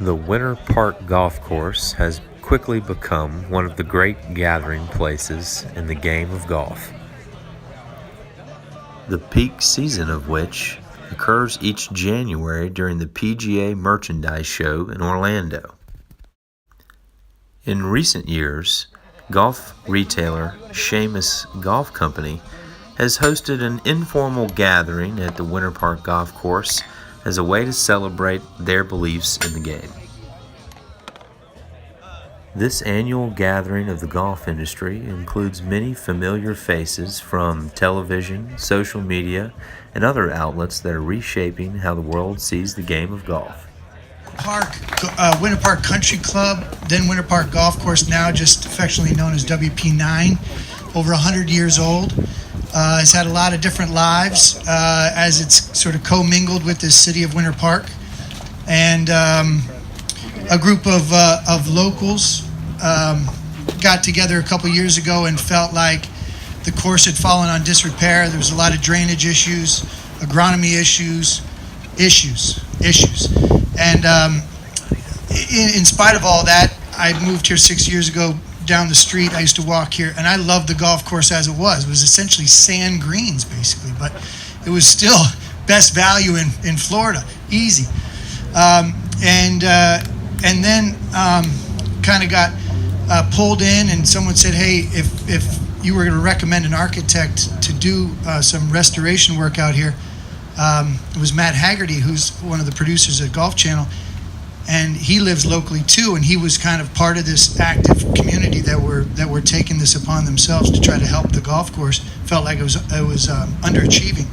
The Winter Park Golf Course has quickly become one of the great gathering places in the game of golf, the peak season of which occurs each January during the PGA Merchandise Show in Orlando. In recent years, golf retailer Seamus Golf Company has hosted an informal gathering at the Winter Park Golf Course as a way to celebrate their beliefs in the game. This annual gathering of the golf industry includes many familiar faces from television, social media, and other outlets that are reshaping how the world sees the game of golf. Winter Park Country Club, then Winter Park Golf Course, now just affectionately known as WP9, over 100 years old. Has had a lot of different lives as it's sort of commingled with the city of Winter Park. And a group of locals got together a couple years ago and felt like the course had fallen on disrepair. There was a lot of drainage issues, agronomy issues. And in spite of all that, I moved here 6 years ago down the street. I used to walk here, and I loved the golf course as it was. It was essentially sand greens, basically, but it was still best value in Florida, easy. And then kind of got pulled in, and someone said, hey, if you were going to recommend an architect to do some restoration work out here, it was Matt Haggerty, who's one of the producers at Golf Channel, and he lives locally too, and he was kind of part of this active community that were taking this upon themselves to try to help the golf course. Felt like it was underachieving.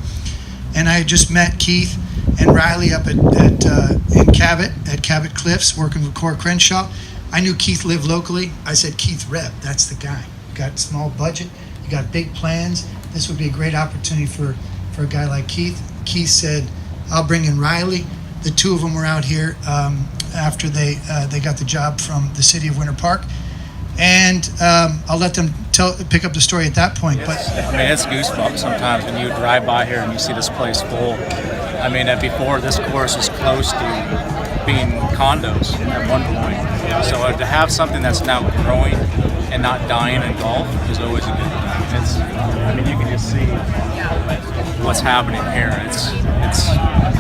And I had just met Keith and Riley up in Cabot Cliffs, working with Core Crenshaw. I knew Keith lived locally. I said, Keith Reb, that's the guy. You got small budget, you got big plans. This would be a great opportunity for a guy like Keith. Keith said, I'll bring in Riley. The two of them were out here after they got the job from the city of Winter Park. And I'll let them pick up the story at that point. But it's goosebumps sometimes when you drive by here and you see this place full. Before this course was close to being condos at one point. So to have something that's now growing and not dying in golf is always a good thing. You can just see what's happening here.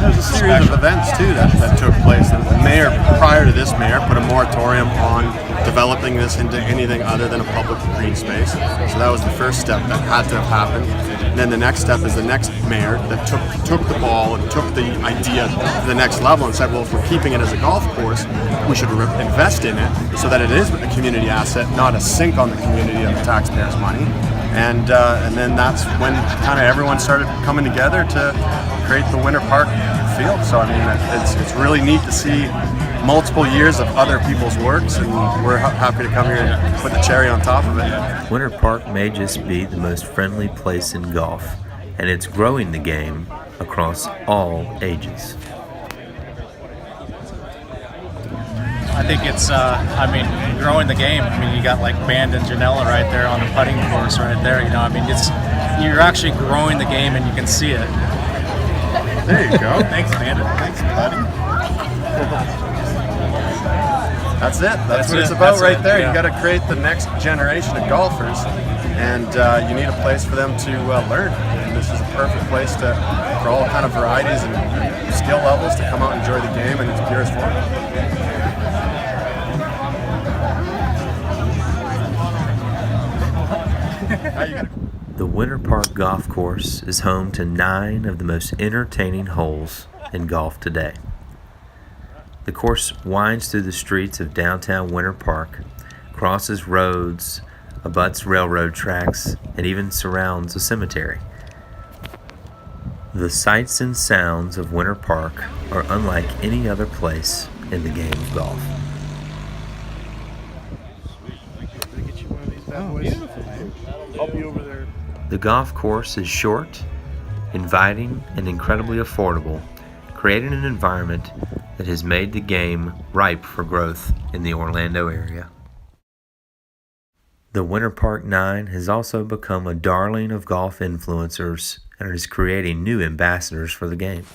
There's a series of events too that took place. The mayor, prior to this mayor, put a moratorium on developing this into anything other than a public green space. So that was the first step that had to have happened. And then the next step is the next mayor that took the ball and took the idea to the next level and said, well, if we're keeping it as a golf course, we should invest in it so that it is a community asset, not a sink on the community of the taxpayers' money. And then that's when kind of everyone started coming together to create the Winter Park field. So it's really neat to see multiple years of other people's works, and we're happy to come here and put the cherry on top of it. Winter Park may just be the most friendly place in golf, and it's growing the game across all ages. I think it's, growing the game. You got like Band and Janela right there on the putting course right there. You're actually growing the game and you can see it. There you go. Thanks, Band. Thanks, buddy. That's it. That's what it's about right there. Yeah. You got to create the next generation of golfers, and you need a place for them to learn. And this is a perfect place for all kind of varieties and skill levels to come out and enjoy the game in its purest form. The Winter Park Golf Course is home to 9 of the most entertaining holes in golf today. The course winds through the streets of downtown Winter Park, crosses roads, abuts railroad tracks, and even surrounds a cemetery. The sights and sounds of Winter Park are unlike any other place in the game of golf. The golf course is short, inviting, and incredibly affordable, creating an environment that has made the game ripe for growth in the Orlando area. The Winter Park 9 has also become a darling of golf influencers and is creating new ambassadors for the game.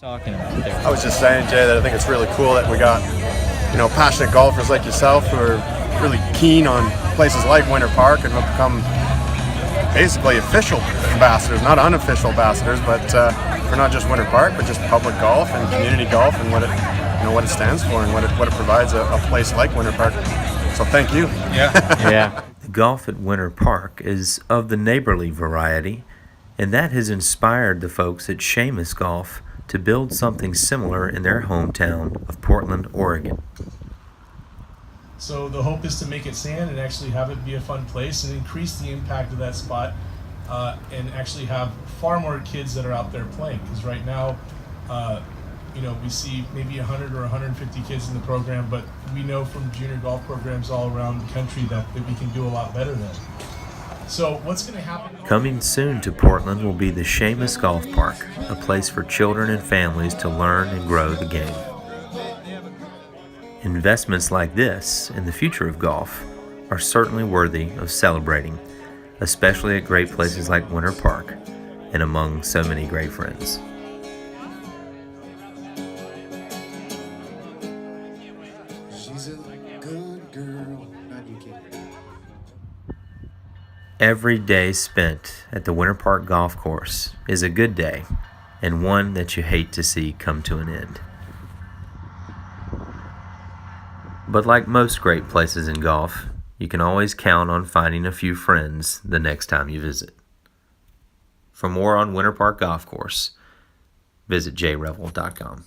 Talking about there. I was just saying, Jay, that I think it's really cool that we got, passionate golfers like yourself who are really keen on places like Winter Park and have become basically official ambassadors, not unofficial ambassadors, but for not just Winter Park, but just public golf and community golf and what it stands for and what it provides a place like Winter Park. So thank you. Yeah. The golf at Winter Park is of the neighborly variety, and that has inspired the folks at Seamus Golf to build something similar in their hometown of Portland, Oregon. So the hope is to make it sand and actually have it be a fun place and increase the impact of that spot and actually have far more kids that are out there playing. Because right now, we see maybe 100 or 150 kids in the program, but we know from junior golf programs all around the country that we can do a lot better than. So what's going to happen? Coming soon to Portland will be the Seamus Golf Park, a place for children and families to learn and grow the game. Investments like this in the future of golf are certainly worthy of celebrating, especially at great places like Winter Park and among so many great friends. She's a good girl. Not you, kid. Every day spent at the Winter Park Golf Course is a good day and one that you hate to see come to an end. But like most great places in golf, you can always count on finding a few friends the next time you visit. For more on Winter Park Golf Course, visit jrevel.com.